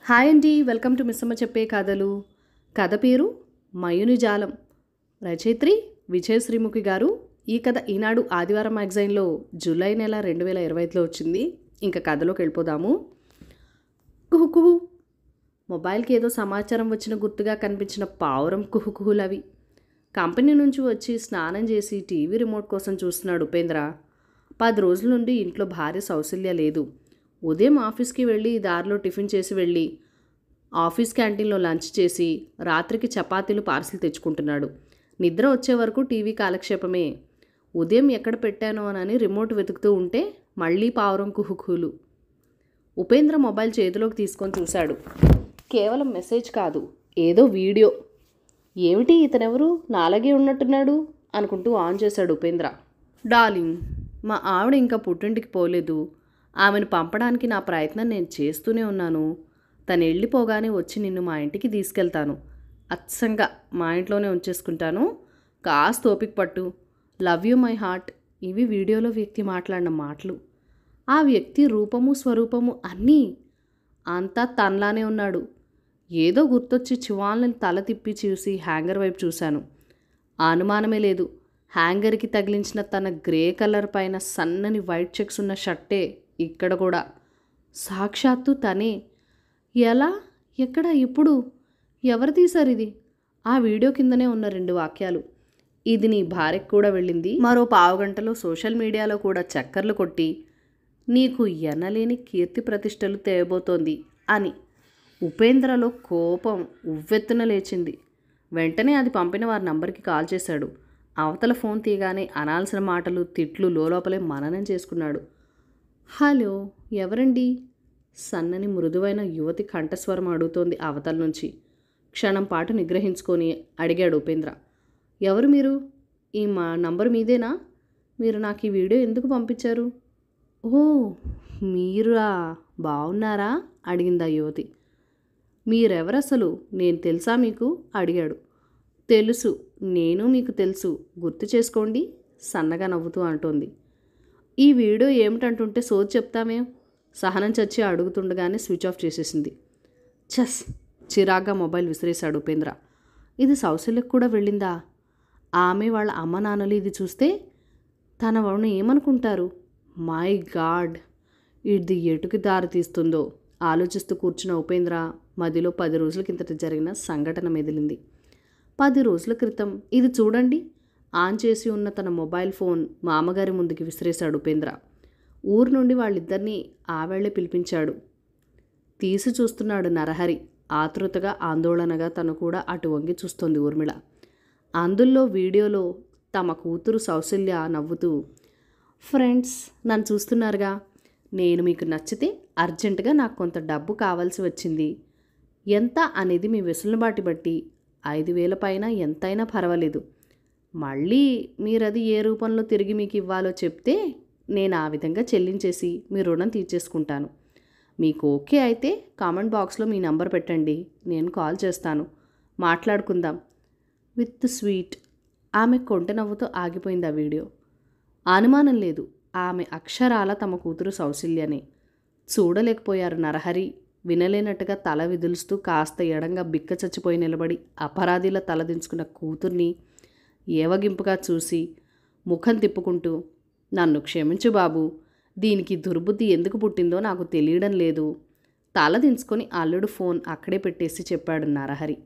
Hi అండి, welcome to Missamma చెప్పే కథలు. కథ పేరు మయూనిజాలం. రచయిత్రి విజయశ్రీముఖి గారు. ఈ కథ ఈనాడు ఆదివారం మ్యాగజైన్లో జూలై నెల 2025లో వచ్చింది. ఇంకా కథలోకి వెళ్ళిపోదాము. కుహుకుహు. మొబైల్కి ఏదో సమాచారం వచ్చిన గుర్తుగా కనిపించిన పావురం కుహుకుహులవి. కంపెనీ నుంచి వచ్చి స్నానం చేసి టీవీ రిమోట్ కోసం చూస్తున్నాడు ఉపేంద్ర. 10 రోజుల నుండి ఇంట్లో భార్య సౌశల్య లేదు. ఉదయం ఆఫీస్కి వెళ్ళి దారిలో టిఫిన్ చేసి వెళ్ళి ఆఫీస్ క్యాంటీన్లో లంచ్ చేసి రాత్రికి చపాతీలు పార్సిల్ తెచ్చుకుంటున్నాడు. నిద్ర వచ్చే వరకు టీవీ కాలక్షేపమే. ఉదయం ఎక్కడ పెట్టానో అని రిమోట్ వెతుకుతూ ఉంటే మళ్ళీ పావురం కుహుకుహులు. ఉపేంద్ర మొబైల్ చేతిలోకి తీసుకొని చూశాడు. కేవలం మెసేజ్ కాదు, ఏదో వీడియో. ఏమిటి, ఇతనెవరు, నాలాగే ఉన్నట్టున్నాడు అనుకుంటూ ఆన్ చేశాడు ఉపేంద్ర. డార్లింగ్, మా ఆవిడ ఇంకా పుట్టింటికి పోలేదు. ఆమెను పంపడానికి నా ప్రయత్నం నేను చేస్తూనే ఉన్నాను. తను వెళ్ళిపోగానే వచ్చి నిన్ను మా ఇంటికి తీసుకెళ్తాను. అచ్చంగా మా ఇంట్లోనే ఉంచేసుకుంటాను. కాస్త ఓపిక పట్టు. Love you my heart. ఇవి వీడియోలో వ్యక్తి మాట్లాడిన మాటలు. ఆ వ్యక్తి రూపము స్వరూపము అన్నీ అంతా తనలానే ఉన్నాడు. ఏదో గుర్తొచ్చి చివాళ్ళని తల తిప్పి చూసి హ్యాంగర్ వైపు చూశాను. ఆ అనుమానమే లేదు. హ్యాంగర్కి తగిలించిన తన గ్రే కలర్ పైన సన్నని వైట్ చెక్స్ ఉన్న షర్టే ఇక్కడ కూడా. సాక్షాత్తు తనే. ఎలా, ఎక్కడ, ఎప్పుడు, ఎవరు తీశారు ఇది? ఆ వీడియో కిందనే ఉన్న 2 వాక్యాలు. ఇది నీ భార్యకు కూడా వెళ్ళింది. మరో పావుగంటలో సోషల్ మీడియాలో కూడా చక్కర్లు కొట్టి నీకు ఎనలేని కీర్తి ప్రతిష్టలు తేయబోతోంది అని. ఉపేంద్రలో కోపం ఉవ్వెత్తున లేచింది. వెంటనే అది పంపిన వారి నంబర్కి కాల్ చేశాడు. అవతల ఫోన్ తీయగానే అనాల్సిన మాటలు తిట్లు లోపలే మననం చేసుకున్నాడు. హలో, ఎవరండి? సన్నని మృదువైన యువతి కంఠస్వరం అడుగుతోంది అవతల నుంచి. క్షణం పాటు నిగ్రహించుకొని అడిగాడు ఉపేంద్ర. ఎవరు మీరు? ఈ మా నంబర్ మీదేనా? మీరు నాకు ఈ వీడియో ఎందుకు పంపించారు? ఓ, మీరా, బాగున్నారా? అడిగింది ఆ యువతి. మీరెవరసలు, నేను తెలుసా మీకు? అడిగాడు. తెలుసు, నేను మీకు తెలుసు, గుర్తు చేసుకోండి, సన్నగా నవ్వుతూ అంటోంది. ఈ వీడియో ఏమిటంటుంటే సోది చెప్తామే. సహనం చచ్చి అడుగుతుండగానే స్విచ్ ఆఫ్ చేసేసింది. చస్, చిరాగ్గా మొబైల్ విసిరేశాడు ఉపేంద్ర. ఇది సౌశల్యకు కూడా వెళ్ళిందా? ఆమె వాళ్ళ అమ్మ నాన్నలు ఇది చూస్తే తన వాడిని ఏమనుకుంటారు? మై గాడ్, ఇది ఎటుకి దారి తీస్తుందో ఆలోచిస్తూ కూర్చున్న ఉపేంద్ర మదిలో 10 రోజుల కిందట జరిగిన సంఘటన మెదిలింది. 10 రోజుల క్రితం ఇది చూడండి. ఆన్ చేసి ఉన్న తన మొబైల్ ఫోన్ మామగారి ముందుకి విసిరేశాడు ఉపేంద్ర. ఊరు నుండి వాళ్ళిద్దరినీ ఆవేళ్లే పిలిపించాడు. తీసి చూస్తున్నాడు నరహరి. ఆతృతగా ఆందోళనగా తను కూడా అటు వంగి చూస్తోంది ఊర్మిళ. అందులో వీడియోలో తమ కూతురు సౌశల్య నవ్వుతూ, ఫ్రెండ్స్, నన్ను చూస్తున్నారుగా, నేను మీకు నచ్చితే అర్జెంటుగా నాకు కొంత డబ్బు కావాల్సి వచ్చింది. ఎంత అనేది మీ వెసులుబాటు బట్టి 5,000 పైన ఎంతైనా పర్వాలేదు. మళ్ళీ మీరది ఏ రూపంలో తిరిగి మీకు ఇవ్వాలో చెప్తే నేను ఆ విధంగా చెల్లించేసి మీ రుణం తీర్చేసుకుంటాను. మీకు ఓకే అయితే కామెంట్ బాక్స్లో మీ నంబర్ పెట్టండి, నేను కాల్ చేస్తాను, మాట్లాడుకుందాం విత్ స్వీట్. ఆమె కొంటె నవ్వుతో ఆగిపోయింది ఆ వీడియో. అనుమానం లేదు, ఆమె అక్షరాల తమ కూతురు సౌశల్యనే. చూడలేకపోయారు నరహరి. వినలేనట్టుగా తల విదులుస్తూ కాస్త ఎడంగా బిక్క చచ్చిపోయి నిలబడి అపరాధిలా తలదించుకున్న కూతుర్ని ఏవగింపుగా చూసి ముఖం తిప్పుకుంటూ, నన్ను క్షమించు బాబు, దీనికి దుర్బుద్ధి ఎందుకు పుట్టిందో నాకు తెలియడం లేదు. తల దించుకొని అల్లుడు ఫోన్ అక్కడే పెట్టేసి చెప్పాడు నరహరి.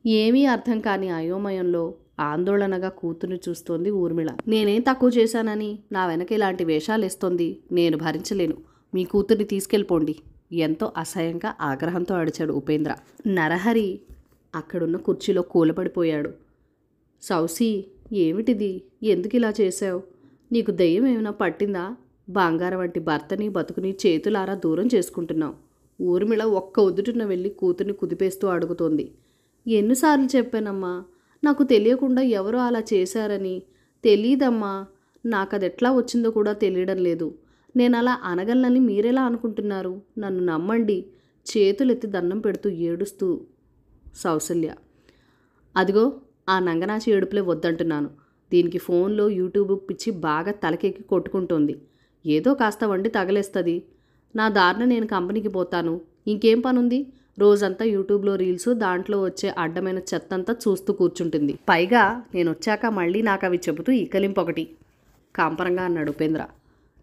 ఏమీ అర్థం కాని అయోమయంలో ఆందోళనగా కూతుర్ని చూస్తోంది ఊర్మిళ. నేనేం తక్కువ చేశానని నా వెనక ఇలాంటి వేషాలు వేస్తోంది? నేను భరించలేను. మీ కూతుర్ని తీసుకెళ్ళిపోండి, ఎంతో అసహ్యంగా ఆగ్రహంతో అడిచాడు ఉపేంద్ర. నరహరి అక్కడున్న కుర్చీలో కూలపడిపోయాడు. సౌసి, ఏమిటిది? ఎందుకు ఇలా చేశావు? నీకు దెయ్యం ఏమైనా పట్టిందా? బంగారం వంటి భర్తని బతుకుని చేతులారా దూరం చేసుకుంటున్నావు. ఊర్మిళ ఒక్క ఉదుటున వెళ్ళి కూతుర్ని కుదిపేస్తూ అడుగుతోంది. ఎన్నిసార్లు చెప్పానమ్మా, నాకు తెలియకుండా ఎవరో అలా చేశారని. తెలీదమ్మా, నాకది ఎట్లా వచ్చిందో కూడా తెలియడం లేదు. నేను అలా అనగలనని మీరెలా అనుకుంటున్నారు? నన్ను నమ్మండి, చేతులెత్తి దండం పెడుతూ ఏడుస్తూ సౌశల్య. అదిగో, ఆ నంగనాచి ఏడుపులే వద్దంటున్నాను. దీనికి ఫోన్లో యూట్యూబ్ పిచ్చి బాగా తలకెక్కి కొట్టుకుంటోంది. ఏదో కాస్త వండి తగలేస్తుంది. నా దారిన నేను కంపెనీకి పోతాను. ఇంకేం పనుంది? రోజంతా యూట్యూబ్లో రీల్స్, దాంట్లో వచ్చే అడ్డమైన చెత్తంతా చూస్తూ కూర్చుంటుంది. పైగా నేనొచ్చాక మళ్ళీ నాకు అవి చెబుతూ ఇక్కలింపొకటి కాంపరంగా అన్నాడు ఉపేంద్ర.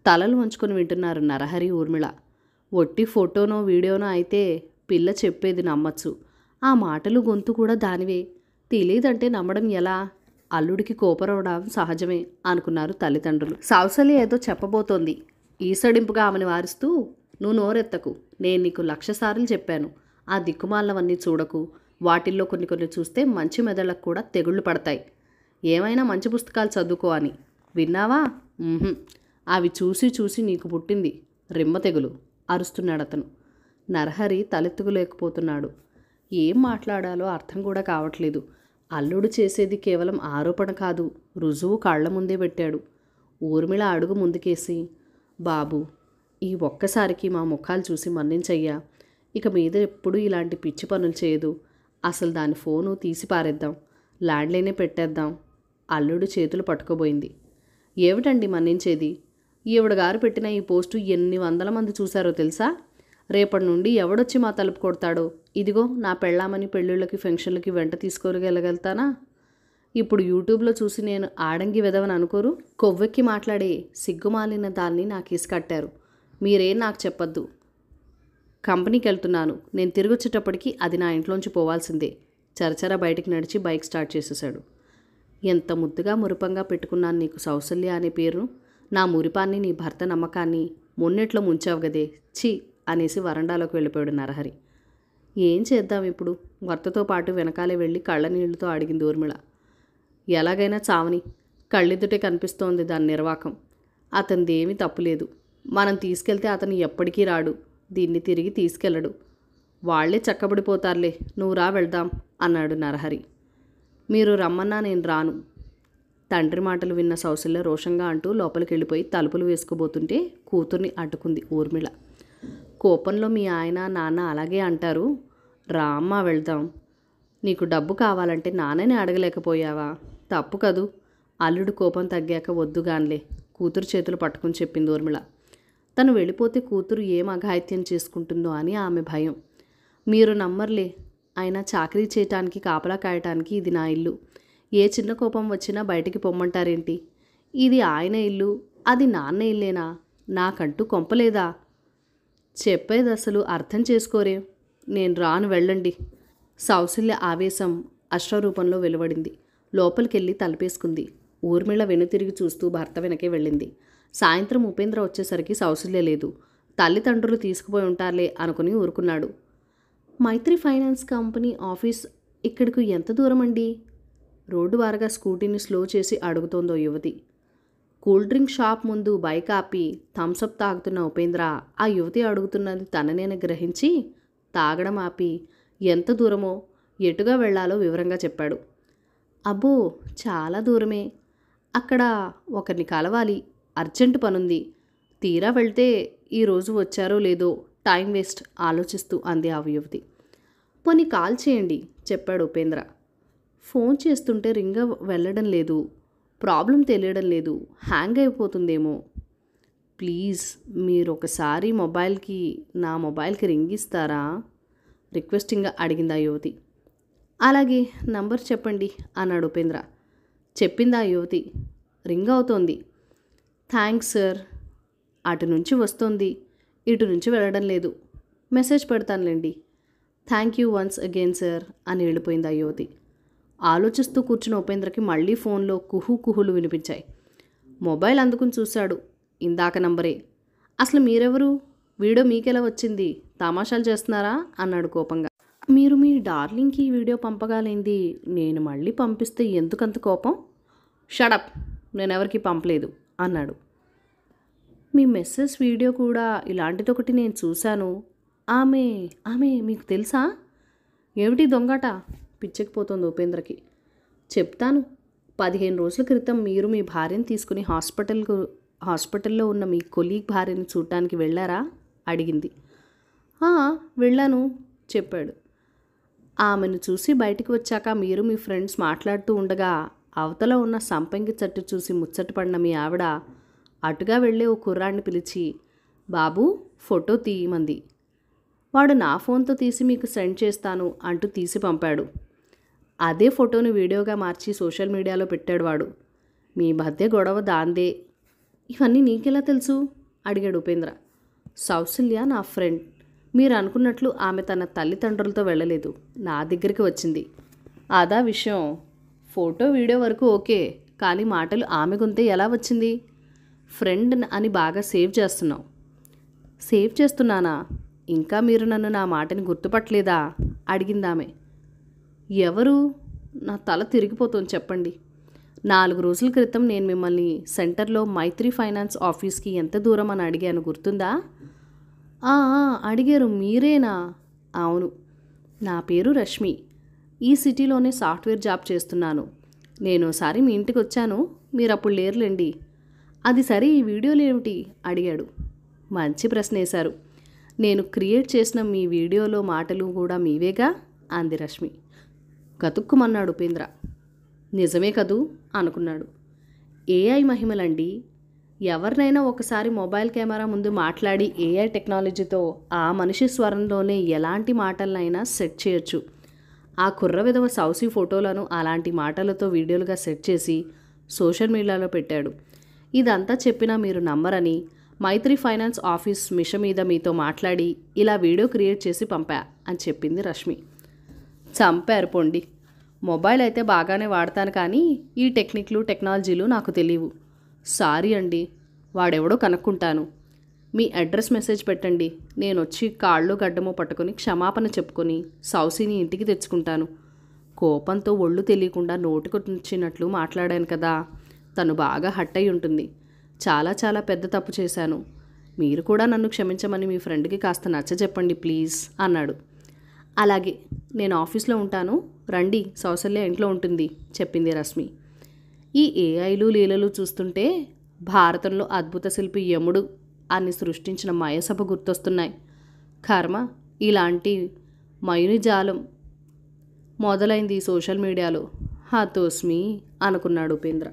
తలలు వంచుకొని వింటున్నారు నరహరి, ఊర్మిళ. ఒట్టి ఫోటోనో వీడియోనో అయితే పిల్ల చెప్పేది నమ్మచ్చు. ఆ మాటలు గొంతు కూడా దానివే. తెలీదంటే నమ్మడం ఎలా? అల్లుడికి కోపరవడం సహజమే అనుకున్నారు తల్లిదండ్రులు. సౌసల్య ఏదో చెప్పబోతోంది. ఈసడింపుగా ఆమెను వారిస్తూ, నువ్వు నోరెత్తకు. నేను నీకు 1,00,000 సార్లు చెప్పాను. ఆ దిక్కుమాలవన్నీ చూడకు. వాటిల్లో కొన్ని చూస్తే మంచి మెదళ్ళకు కూడా తెగుళ్ళు పడతాయి. ఏమైనా మంచి పుస్తకాలు చదువుకో అని. విన్నావా? అవి చూసి చూసి నీకు పుట్టింది రిమ్మ తెగులు అరుస్తున్నాడతను. నరహరి తలెత్తుకోలేకపోతున్నాడు. ఏం మాట్లాడాలో అర్థం కూడా కావట్లేదు. అల్లుడు చేసేది కేవలం ఆరోపణ కాదు, రుజువు కళ్ల ముందే పెట్టాడు. ఊర్మిళ అడుగు ముందుకేసి, బాబు, ఈ ఒక్కసారికి మా ముఖాలు చూసి మన్నించయ్యా. ఇక మీద ఎప్పుడూ ఇలాంటి పిచ్చి పనులు చేయదు. అసలు దాని ఫోను తీసి పారేద్దాం, ల్యాండ్లైనే పెట్టేద్దాం. అల్లుడు చేతులు పట్టుకోబోయింది. ఏమిటండి మన్నించేది? ఈవిడగారు పెట్టిన ఈ పోస్టు ఎన్ని వందల మంది చూశారో తెలుసా? రేపటి నుండి ఎవడొచ్చి మా తలుపు కొడతాడో? ఇదిగో నా పెళ్ళామని పెళ్ళిళ్ళకి ఫంక్షన్లకి వెంట తీసుకోగలగలుగుతానా? ఇప్పుడు యూట్యూబ్లో చూసి నేను ఆడంగి వెదవని అనుకోరు? కొవ్వెక్కి మాట్లాడే సిగ్గుమాలిన దాన్ని నాకు ఇసుకట్టారు. మీరేం నాకు చెప్పొద్దు. కంపెనీకి వెళ్తున్నాను. నేను తిరిగి వచ్చేటప్పటికి అది నా ఇంట్లోంచి పోవాల్సిందే. చరచర బయటికి నడిచి బైక్ స్టార్ట్ చేసేశాడు. ఎంత ముద్దుగా మురిపంగా పెట్టుకున్నాను నీకు సౌసల్య అనే పేరు. నా మురిపాన్ని, నీ భర్త నమ్మకాన్ని మొన్నెట్లో ముంచావు గదే, ఛీ అనేసి వరండాలోకి వెళ్ళిపోయాడు నరహరి. ఏం చేద్దాం ఇప్పుడు? భర్తతో పాటు వెనకాలే వెళ్ళి కళ్ళ నీళ్లతో అడిగింది ఊర్మిళ. ఎలాగైనా చావని. కళ్ళెదుటే కనిపిస్తోంది దాని నిర్వాకం. అతనిదేమీ తప్పులేదు. మనం తీసుకెళ్తే అతను ఎప్పటికీ రాడు. దీన్ని తిరిగి తీసుకెళ్ళడు. వాళ్లే చక్కబడిపోతారులే. నువ్వు రా, వెళ్దాం అన్నాడు నరహరి. మీరు రమ్మన్నా నేను రాను. తండ్రి మాటలు విన్న సౌసల్య రోషంగా అంటూ లోపలికి వెళ్ళిపోయి తలుపులు వేసుకోబోతుంటే కూతుర్ని అడ్డుకుంది ఊర్మిళ. కోపంలో మీ ఆయన నాన్న అలాగే అంటారు. రా అమ్మా, వెళ్దాం. నీకు డబ్బు కావాలంటే నాన్నని అడగలేకపోయావా? తప్పు కదూ. అల్లుడు కోపం తగ్గాక వద్దుగాన్లే కూతురు చేతులు పట్టుకుని చెప్పింది ఊర్మిళ. తను వెళ్ళిపోతే కూతురు ఏం అఘాయిత్యం చేసుకుంటుందో అని ఆమె భయం. మీరు నమ్మర్లే. అయినా చాకరీ చేయటానికి, కాపలా కాయటానికి ఇది నా ఇల్లు. ఏ చిన్న కోపం వచ్చినా బయటికి పొమ్మంటారేంటి? ఇది ఆయన ఇల్లు, అది నాన్న ఇల్లేనా? నాకంటూ కొంపలేదా? చెప్పేది అసలు అర్థం చేసుకోరే. నేను రాను, వెళ్ళండి. సౌసల్య ఆవేశం అశ్వరూపంలో వెలువడింది. లోపలికెళ్ళి తలుపేసుకుంది. ఊర్మిళ వెనుతిరిగి చూస్తూ భర్త వెనకే వెళ్ళింది. సాయంత్రం ఉపేంద్ర వచ్చేసరికి సౌసల్య లేదు. తల్లిదండ్రులు తీసుకుపోయి ఉంటారులే అనుకుని ఊరుకున్నాడు. మైత్రి ఫైనాన్స్ కంపెనీ ఆఫీస్ ఇక్కడికి ఎంత దూరం అండి? రోడ్డు వారగా స్కూటీని స్లో చేసి అడుగుతోందో యువతి. కూల్ డ్రింక్ షాప్ ముందు బైక్ ఆపి థమ్సప్ తాగుతున్న ఉపేంద్ర ఆ యువతి అడుగుతున్నది తననేని గ్రహించి తాగడం ఆపి ఎంత దూరమో, ఎటుగా వెళ్లాలో వివరంగా చెప్పాడు. అబ్బో, చాలా దూరమే. అక్కడ ఒకరిని కలవాలి, అర్జెంటు పనుంది. తీరా వెళ్తే ఈరోజు వచ్చారో లేదో టైం వేస్ట్ ఆలోచిస్తూ అంది ఆ యువతి. పోనీ కాల్ చేయండి చెప్పాడు ఉపేంద్ర. ఫోన్ చేస్తుంటే రింగ్ వెళ్ళడం లేదు, ప్రాబ్లం తెలియడం లేదు, హ్యాంగ్ అయిపోతుందేమో. ప్లీజ్ మీరు ఒకసారి నా మొబైల్కి రింగ్ ఇస్తారా? రిక్వెస్టింగ్గా అడిగింది ఆ యువతి. అలాగే, నంబర్ చెప్పండి అన్నాడు ఉపేంద్ర. చెప్పింది ఆ యువతి. రింగ్ అవుతోంది. Thanks sir. అటు నుంచి వస్తోంది, ఇటు నుంచి వెళ్ళడం లేదు. మెసేజ్ పెడతానులేండి. Thank you once again sir అని వెళ్ళిపోయింది ఆ యువతి. ఆలోచిస్తూ కూర్చున్న ఉపేంద్రకి మళ్ళీ ఫోన్లో కుహులు వినిపించాయి. మొబైల్ అందుకుని చూశాడు. ఇందాక నంబరే. అసలు మీరెవరు? వీడియో మీకెలా వచ్చింది? తమాషాలు చేస్తున్నారా అన్నాడు కోపంగా. మీరు మీ డార్లింగ్కి ఈ వీడియో పంపగాలేంది, నేను మళ్ళీ పంపిస్తే ఎందుకంత కోపం? షడప్, నేనెవరికి పంపలేదు అన్నాడు. మీ మెసేజ్ వీడియో కూడా ఇలాంటిదొకటి నేను చూశాను. ఆమె మీకు తెలుసా? ఏమిటి దొంగట? పిచ్చెక్కిపోతుంది ఉపేంద్రకి. చెప్తాను. 15 రోజుల క్రితం మీరు మీ భార్యను తీసుకుని హాస్పిటల్లో ఉన్న మీ కొలీగ్ భార్యను చూడటానికి వెళ్ళారా అడిగింది. వెళ్ళాను చెప్పాడు. ఆమెను చూసి బయటికి వచ్చాక మీరు మీ ఫ్రెండ్స్ మాట్లాడుతూ ఉండగా అవతల ఉన్న సంపంగి చెట్టు చూసి ముచ్చటపడిన మీ ఆవిడ అటుగా వెళ్ళే ఓ కుర్రాడిని పిలిచి, బాబు ఫోటో తీయమంది. వాడు నా ఫోన్తో తీసి మీకు సెండ్ చేస్తాను అంటూ తీసి పంపాడు. అదే ఫోటోని వీడియోగా మార్చి సోషల్ మీడియాలో పెట్టాడు వాడు. మీ మధ్య గొడవ దాందే. ఇవన్నీ నీకెలా తెలుసు అడిగాడు ఉపేంద్ర. సౌశల్య నా ఫ్రెండ్. మీరు అనుకున్నట్లు ఆమె తన తల్లిదండ్రులతో వెళ్ళలేదు, నా దగ్గరికి వచ్చింది. అదా విషయం. ఫోటో వీడియో వరకు ఓకే, కానీ మాటలు ఆమె గొంతే ఎలా వచ్చింది? ఫ్రెండ్ అని బాగా సేవ్ చేస్తున్నావు. సేవ్ చేస్తున్నానా? ఇంకా మీరు నన్ను నా మాటని గుర్తుపట్టలేదా అడిగిందామె. ఎవరు? నా తల తిరిగిపోతుంది, చెప్పండి. 4 రోజుల క్రితం నేను మిమ్మల్ని సెంటర్లో మైత్రి ఫైనాన్స్ ఆఫీస్కి ఎంత దూరం అని అడిగాను, గుర్తుందా? అడిగారు, మీరేనా? అవును, నా పేరు రష్మి. ఈ సిటీలోనే సాఫ్ట్వేర్ జాబ్ చేస్తున్నాను. నేను ఒకసారి మీ ఇంటికి వచ్చాను, మీరు అప్పుడు లేరులేండి. అది సరే, ఈ వీడియోలు ఏమిటి అడిగాడు. మంచి ప్రశ్న వేశారు. నేను క్రియేట్ చేసిన మీ వీడియోలో మాటలు కూడా మీవేగా అంది రష్మి. గతుక్కుమన్నాడు ఉపేంద్ర. నిజమే కదూ అనుకున్నాడు. ఏఐ మహిమలండి. ఎవరినైనా ఒకసారి మొబైల్ కెమెరా ముందు మాట్లాడి ఏఐ టెక్నాలజీతో ఆ మనిషి స్వరంలోనే ఎలాంటి మాటలనైనా సెట్ చేయొచ్చు. ఆ కుర్ర విధవ సౌసి ఫోటోలను అలాంటి మాటలతో వీడియోలుగా సెట్ చేసి సోషల్ మీడియాలో పెట్టాడు. ఇదంతా చెప్పినా మీరు నమ్మరని మైత్రి ఫైనాన్స్ ఆఫీస్ మిషన్ మీద మీతో మాట్లాడి ఇలా వీడియో క్రియేట్ చేసి పంపా అని చెప్పింది రష్మి. చంపారు పొండి. మొబైల్ అయితే బాగానే వాడతాను, కానీ ఈ టెక్నాలజీలు నాకు తెలియవు. సారీ అండి, వాడెవడో కనుక్కుంటాను. మీ అడ్రస్ మెసేజ్ పెట్టండి, నేను వచ్చి కాళ్ళు గడ్డమో పట్టుకొని క్షమాపణ చెప్పుకొని సౌసిని ఇంటికి తెచ్చుకుంటాను. కోపంతో ఒళ్ళు తెలియకుండా నోటికొచ్చినట్లు మాట్లాడాను కదా, తను బాగా హట్ అయి ఉంటుంది. చాలా చాలా పెద్ద తప్పు చేశాను. మీరు కూడా నన్ను క్షమించమని మీ ఫ్రెండ్కి కాస్త నచ్చ చెప్పండి ప్లీజ్ అన్నాడు. అలాగే, నేను ఆఫీస్లో ఉంటాను, రండి, సౌశల్య ఇంట్లో ఉంటుంది చెప్పింది రష్మి. ఈ ఏఐలు లీలలు చూస్తుంటే భారతంలో అద్భుత శిల్పి యముడు అని సృష్టించిన మయసభ గుర్తొస్తున్నాయి. కర్మ, ఇలాంటి మయుని జాలం మొదలైంది సోషల్ మీడియాలో. హతోస్మి అనుకున్నాడు ఉపేంద్ర.